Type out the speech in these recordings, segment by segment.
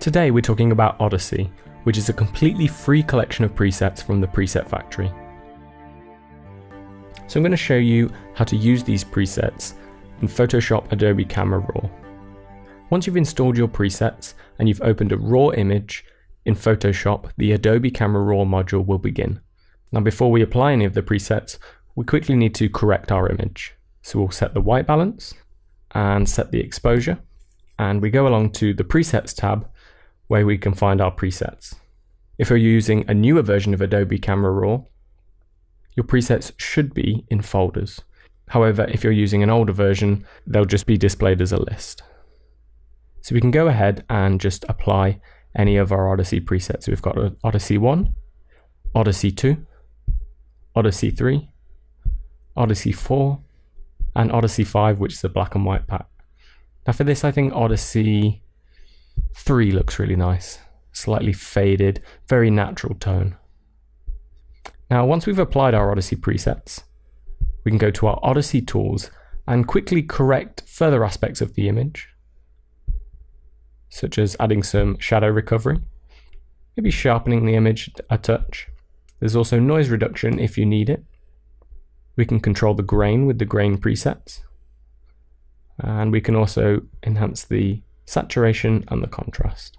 Today we're talking about Odyssey, which is a completely free collection of presets from the preset factory. So I'm going to show you how to use these presets in Photoshop Adobe Camera Raw. Once you've installed your presets and you've opened a raw image in Photoshop, the Adobe Camera Raw module will begin. Now before we apply any of the presets, we quickly need to correct our image. So we'll set the white balance and set the exposure, and we go along to the presets tab where we can find our presets. If you're using a newer version of Adobe Camera Raw, your presets should be in folders. However, if you're using an older version, they'll just be displayed as a list. So we can go ahead and just apply any of our Odyssey presets. So we've got Odyssey 1, Odyssey 2, Odyssey 3, Odyssey 4, and Odyssey 5, which is a black and white pack. Now for this, I think Odyssey 3 looks really nice. Slightly faded, very natural tone. Now once we've applied our Odyssey presets, we can go to our Odyssey tools and quickly correct further aspects of the image, such as adding some shadow recovery, maybe sharpening the image a touch. There's also noise reduction if you need it. We can control the grain with the grain presets, and we can also enhance the saturation and the contrast.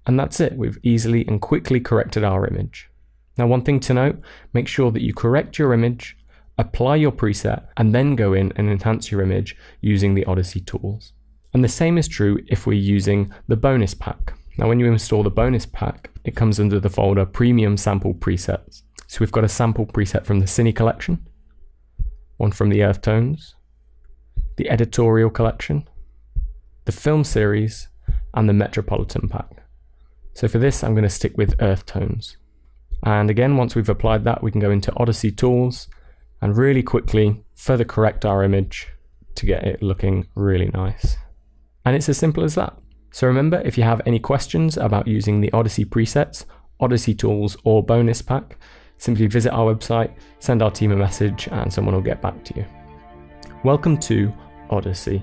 And that's it, we've easily and quickly corrected our image. Now one thing to note, make sure that you correct your image, apply your preset, and then go in and enhance your image using the Odyssey tools. And the same is true if we're using the bonus pack. Now when you install the bonus pack, it comes under the folder Premium Sample Presets. So we've got a sample preset from the Cine collection, one from the Earth Tones, the Editorial collection, the Film series, and the Metropolitan pack. So for this, I'm going to stick with Earth Tones. And again, once we've applied that, we can go into Odyssey tools and really quickly further correct our image to get it looking really nice. And it's as simple as that. So remember, if you have any questions about using the Odyssey presets, Odyssey tools, or bonus pack, simply visit our website, send our team a message, and someone will get back to you. Welcome to Odyssey.